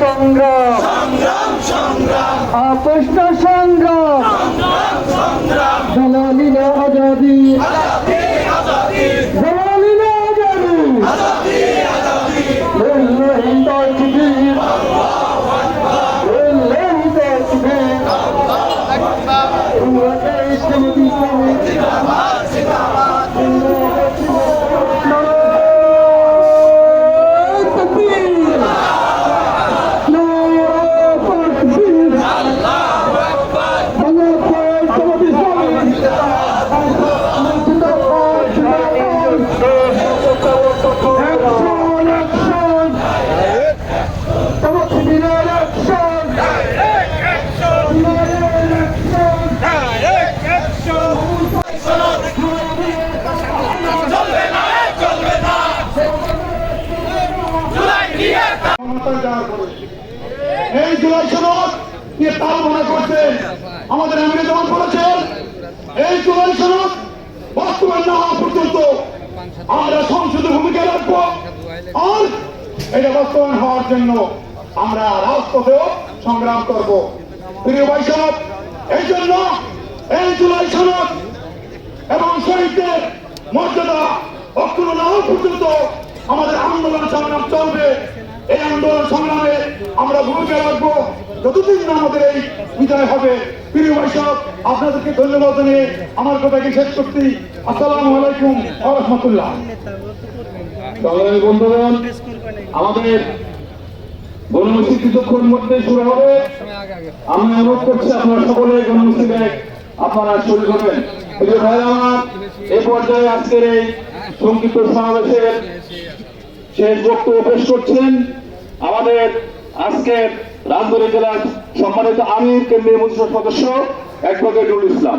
সংগ্রাম প্রশ্ন সংগ্রাম জালালিনা আজাদি জালালিনা আজাদি লিল্লাহি তাকবীর লিল্লাহি তাকবীর এই জুলাই সনদ নিয়ে তাল মনে করছেন আমাদের এমএলএ যেমন বলেছেন এই জুলাই সনদ বাস্তবায়ন না হওয়া পর্যন্ত আমরা সংসদে ভূমিকা রাখবো আর এটা বাস্তবায়ন হওয়ার জন্য আমরা রাজপথেও সংগ্রাম করব। প্রিয় ভাই সনদ এই জন্য এই জুলাই সনদ এবং শহীদদের মর্যাদা অক্ষুণ্ণ না হওয়া পর্যন্ত আমাদের আন্দোলন সংগ্রাম চলবে। এই আন্দোলন সংগ্রামে আমরা ভূমিকা রাখবো যতদিন না আমাদের এই বিজয় হবে। প্রিয় ভাইসব আপনাদেরকে ধন্যবাদ জানিয়ে আমার কথাকে শেষ করছি। আসসালামু আলাইকুম ওয়া রাহমাতুল্লাহ। বন্ধুগণ, আমাদের গণমুক্তি কিছুক্ষণ মধ্যে শুরু হবে। আমি অনুরোধ করছি আপনারা সকলে গণমুক্তিতে আপনারা শরীর হবেন। প্রিয় ভাইরা আমার, এই পর্যায়ে আজকের এই সংক্ষিপ্ত সমাবেশের শেষ বক্তব্য পেশ করছেন আমাদের আজকের রাজবাড়ী জেলার সম্মানিত আমির কেন্দ্রীয় মজলিসের সদস্য অ্যাডভোকেট নুরুল ইসলাম।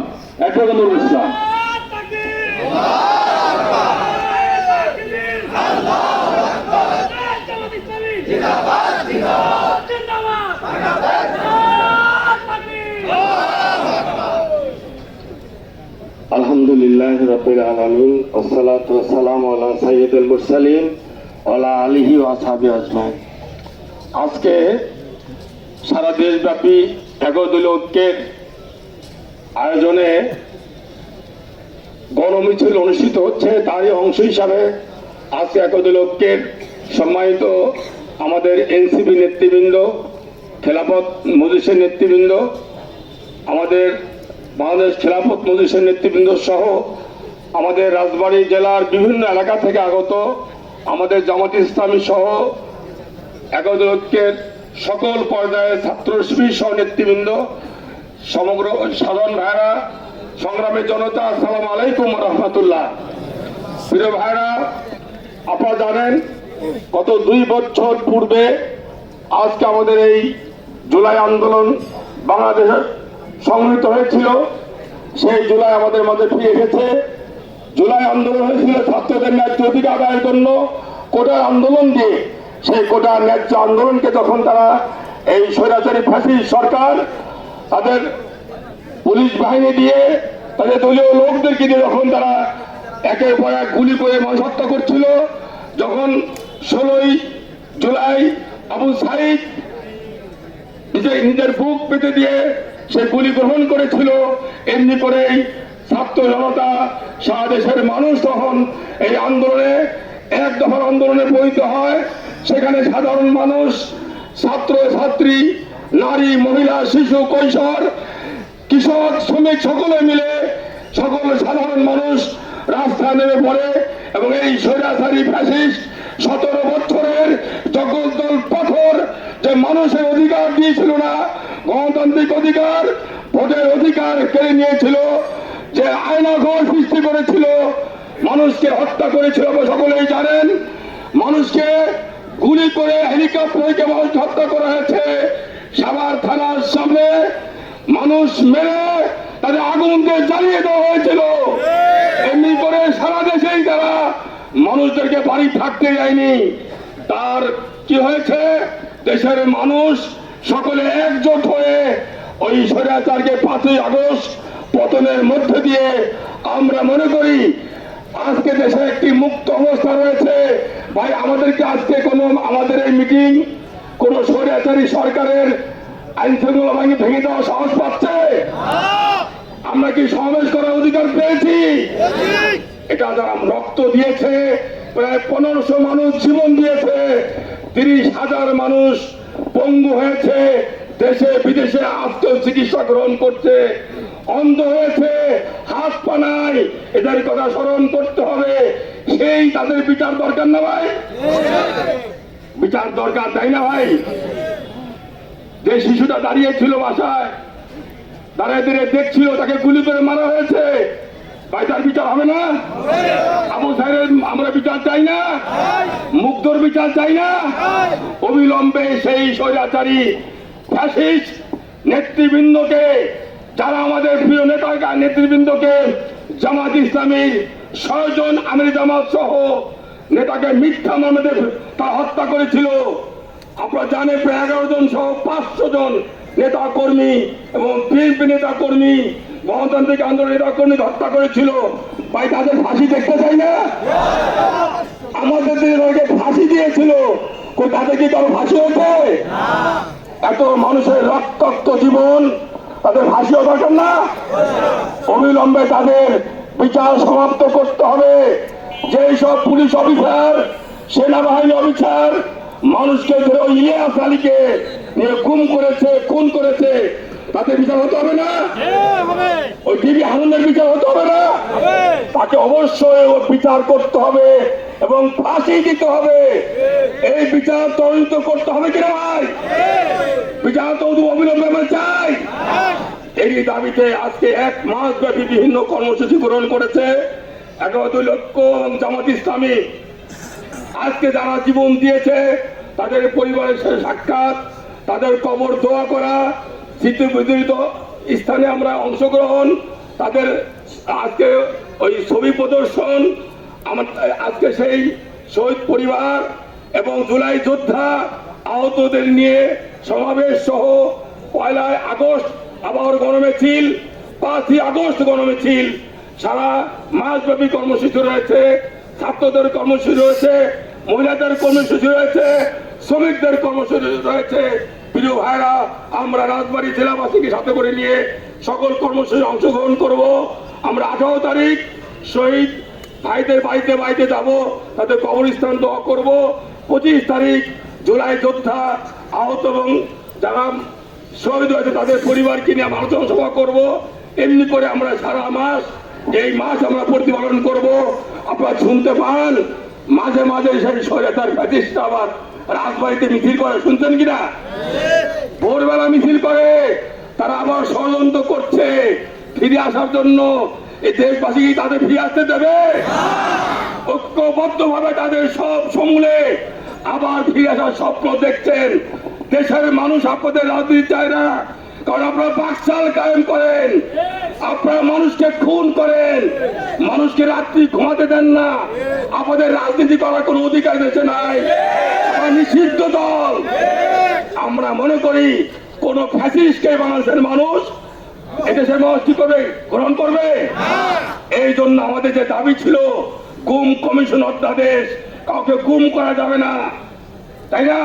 আলহামদুলিল্লাহ রাব্বিল আলামিন ওয়াসসালাতু ওয়াসসালামু আলা সাইয়্যিদিল মুরসালিন ওয়া আলা আলিহি ওয়া আসহাবিহি আজমাইন। আজকে সারা দেশব্যাপী একদলীয় ঐক্যের আয়োজনে গণমিছিল অনুষ্ঠিত হচ্ছে। তারই অংশ হিসাবে আজকে একদলীয় ঐক্যের সম্মানিত আমাদের এনসিপি নেতৃবৃন্দ, খেলাফত মজলিসের নেতৃবৃন্দ, আমাদের বাংলাদেশ খেলাফত মজলিসের নেতৃবৃন্দ সহ আমাদের রাজবাড়ী জেলার বিভিন্ন এলাকা থেকে আগত আমাদের জামাতে ইসলামী সহ একদলীয় ঐক্যের সকল পর্যায়ের ছাত্র শিবির সহ নেতৃবৃন্দ, সমগ্র সাধারণ ভাইরা, সংগ্রামী জনতা, আসসালামু আলাইকুম ওয়া রাহমাতুল্লাহ। প্রিয় ভাইরা, আপনারা জানেন গত 2 বছর পূর্বে আজকে আমাদের এই জুলাই আন্দোলন বাংলাদেশে সংগঠিত হয়েছিল। সেই জুলাই আমাদের মাঝে ফিরে এসেছে। জুলাই আন্দোলন হয়েছিল ছাত্রদের ন্যায্য অধিকার আদায়ের জন্য কোটার আন্দোলন দিয়ে। সেই কোটার ন্যায্য আন্দোলনকে যখন তারা এই স্বৈরাচারী ফ্যাসিস্ট সরকার তাদের পুলিশ বাহিনী দিয়ে, তাদের দলীয় লোকদেরকে দিয়ে যখন তারা একের পর এক গুলি করে মানুষ হত্যা করছিল, যখন 16ই জুলাই আবু সাইদ নিজের বুক পেতে দিয়ে সে গুলি গ্রহণ করেছিল, এমনি করেই ছাত্র জনতা, সারা দেশের মানুষ তখন এই আন্দোলনে এক দফার আন্দোলনে পরিণত হয়। সেখানে সাধারণ মানুষ, ছাত্র ছাত্রী, নারী, মহিলা, শিশু, কৈশোর, কৃষক, শ্রমিক সকলে মিলে সকল সাধারণ মানুষ রাস্তায় নেমে পড়ে এবং এই স্বৈরাচারী ফ্যাসিস্ট 17 বছরের জগদ্দল পাথর যে মানুষের অধিকার দিয়েছিল না, গণতান্ত্রিক অধিকার, ভোটের অধিকার কেড়ে নিয়েছিল, যে আয়নাঘর সৃষ্টি করেছিল, মানুষকে হত্যা করেছিল, সকলেই জানেন। মানুষকে গুলি করে হেলিকপ্টারে মানুষ হত্যা করা হয়েছে। সাভার থানার সামনে মানুষ মেরে তাদের আগুন দিয়ে জ্বালিয়ে দেওয়া হয়েছিল। এমনি করে সারা দেশেই তারা মানুষদেরকে বাড়ি থাকতে যায়নি। তার কি হয়েছে? দেশের মানুষ সকলে একজোট হয়ে ওই স্বৈরাচারকে 5ই আগস্ট পতনের মধ্যে দিয়ে আমরা মনে করি আজকে দেশে একটি মুক্ত অবস্থা রয়েছে। ভাই, আমাদেরকে আজকে আমাদের এই মিটিং কোন স্বৈরাচারী সরকারের আইন শৃঙ্খলা বাহিনী ভেঙে দেওয়া সাহস পাচ্ছে? আমরা কি সমাবেশ করার অধিকার পেয়েছি? এটা যারা রক্ত দিয়েছে, প্রায় 1500 মানুষ জীবন দিয়েছে, 30,000 মানুষ পঙ্গু হয়েছে, দেশে বিদেশে আত্মীয় চিকিৎসা গ্রহণ করছে, অন্ধ হয়েছে, হাত পা নাই, এদের কথা স্মরণ করতে হবে। সেই তাদের বিচার দরকার না ভাই? বিচার দরকার, তাই না ভাই? যে শিশুটা দাঁড়িয়ে ছিল বাসায়, দাঁড়িয়ে দাঁড়িয়ে দেখছিল, তাকে গুলি করে মারা হয়েছে, ভাই তার বিচার হবে না? আবু সাহেবের আমরা বিচার চাই না? মুগ্ধর বিচার চাই না? অবিলম্বে সেই স্বৈরাচারী ফ্যাসিস্ট নেতৃবৃন্দকে, যারা আমাদের প্রিয় নেতৃবৃন্দকে জামাত ইসলামীর 6 জন আমির জামাত সহ নেতাকে মিথ্যা মামলাতে তা হত্যা করেছিল। আপনারা জানেন প্রায় 11 জন সহ 500 জন নেতা কর্মী এবং বিএনপি নেতা কর্মী, গণতান্ত্রিক আন্দোলন নেতা কর্মী হত্যা করেছিল। ভাই তাদের ফাঁসি দেখতে চাই না? আমাদের দিকে ফাঁসি দিয়েছিল, তাদের কি কারো ফাঁসি হয়েছে? এত মানুষের রক্তাক্ত জীবন, তাদের ফাঁসিও দরকার না? অবিলম্বে তাদের বিচার সমাপ্ত করতে হবে। যেই সব পুলিশ অফিসার, সেনাবাহিনী অফিসার মানুষকে ধরে ওই ইলিয়াস আলীকে নিয়ে গুম করেছে, খুন করেছে, তাদের বিচার হতে হবে না? ওই টিভি হারুনের বিচার হতে হবে না? তাকে অবশ্যই ওর বিচার করতে হবে এবং ফাঁসি দিতে হবে। এই বিচার তদন্ত করতে হবে কিনা ভাই? বিচার তো অবিলম্বে আমরা চাই। এই দাবিতে আজকে 1 মাস ব্যাপী বিভিন্ন কর্মসূচি গ্রহণ করেছে 11 লক্ষ এবং জামাত ইসলামী। আজকে যারা জীবন দিয়েছে তাদের পরিবারের সাথে সাক্ষাৎ, তাদের কবর দোয়া করা, স্মৃতি বিজড়িত স্থানে আমরা অংশগ্রহণ, তাদের আজকে ওই ছবি প্রদর্শন, আজকে সেই শহীদ পরিবার এবং জুলাই যোদ্ধা আহতদের নিয়ে সমাবেশ সহ 1 আগস্ট আবার গণমিছিল, 5ই আগস্ট গণমিছিল, সারা মাসব্যাপী কর্মসূচি রয়েছে, ছাত্রদের কর্মসূচি রয়েছে, মহিলাদের কর্মসূচি রয়েছে, শ্রমিকদের কর্মসূচি রয়েছে। প্রিয় ভাইরা, আমরা রাজবাড়ী জেলাবাসীকে সাথে করে নিয়ে সকল কর্মসূচি অংশগ্রহণ করব। আমরা 18 তারিখ শহীদ ভাইদের বাড়িতে বাড়িতে যাব, তাদের কবরস্থান দোয়া করব। 25 তারিখ জুলাই যোদ্ধা আহত এবং যারা শহীদ হয়েছে তাদের পরিবারকে নিয়ে আলোচনা সভা করব। এমনি করে আমরা সারা মাস, এই মাস আমরা প্রতিপালন করব। আপনারা শুনতে পান মাঝে মাঝে সেই স্বৈরাচার ফ্যাসিস্ট আবার রাজবাড়িতে মিছিল করে, শুনছেন কিনা? ভোরবেলা মিছিল করে, তারা আবার ষড়যন্ত্র করছে ফিরে আসার জন্য। এই দেশবাসী কি তাদের ফিরে আসতে দেবে? ঐক্যবদ্ধ ভাবে তাদের সব সমূলে আবার ফিরে আসার স্বপ্ন দেখছেন। দেশের মানুষ আপনাদের রাজনীতি চায় না, কারণ আপনারা বাকশাল কায়েম করেন, আপনারা মানুষকে খুন করেন, মানুষকে রাত্রি ঘুমাতে দেন না। আপনাদের রাজনীতি করার কোনো অধিকার দেশে নাই, আপনারা নিষিদ্ধ দল। আমরা মনে করি কোন ফ্যাসিস্টকে বাংলাদেশের মানুষ, এদেশের মানুষ কি করবে? গ্রহণ করবে? এই জন্য আমাদের যে দাবি ছিল গুম কমিশন অধ্যাদেশ, কাউকে গুম করা যাবে না, তাই না?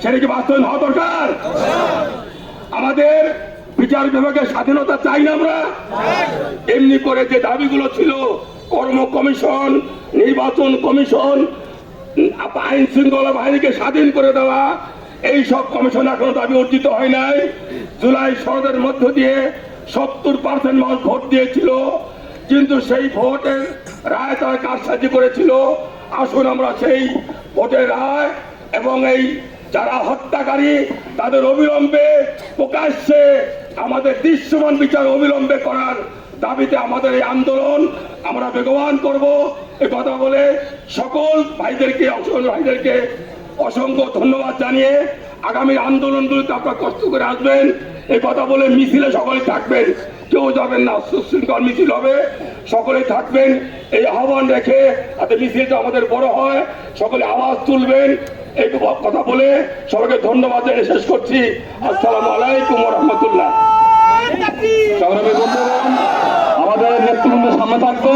সেটা কি বাস্তবায়ন হওয়া দরকার? আমাদের বিচার বিভাগের স্বাধীনতা চাই না আমরা? এমনি করে যে দাবিগুলো ছিল, কর্ম কমিশন, নির্বাচন কমিশন, আইন শৃঙ্খলা বাহিনীকে স্বাধীন করে দেওয়া, এই সব কমিশন এখনো দাবি অর্জিত হয় নাই। জুলাই সনদের মধ্য দিয়ে 70% মানুষ ভোট দিয়েছিল, কিন্তু সেই ভোটের রায় তারা কারসাজি করেছিল। আসুন আমরা সেই ভোটের রায় এবং এই যারা হত্যাকারী তাদের অবিলম্বে প্রকাশ্যে আমাদের দৃশ্যমান বিচার অবিলম্বে করার দাবিতে আমাদের এই আন্দোলন আমরা বেগবান করব। এ কথা বলে সকল ভাইদেরকে, অংশগ্রহণ ভাইদেরকে অসংখ্য ধন্যবাদ জানিয়ে আগামী আন্দোলনগুলিতে আপনারা কষ্ট করে আসবেন এই কথা বলে মিছিলে সকলে থাকবেন, কেউ যাবেন না, সুশৃঙ্খল মিছিল হবে, সকলে থাকবেন এই আহ্বান রেখে, যাতে মিছিলটা আমাদের বড় হয়, সকলে আওয়াজ তুলবেন এই কথা বলে সবাইকে ধন্যবাদ জানিয়ে শেষ করছি। আসসালামু আলাইকুম ওয়া রাহমাতুল্লাহ। আমাদের নেতৃবৃন্দ সামনে থাকবে।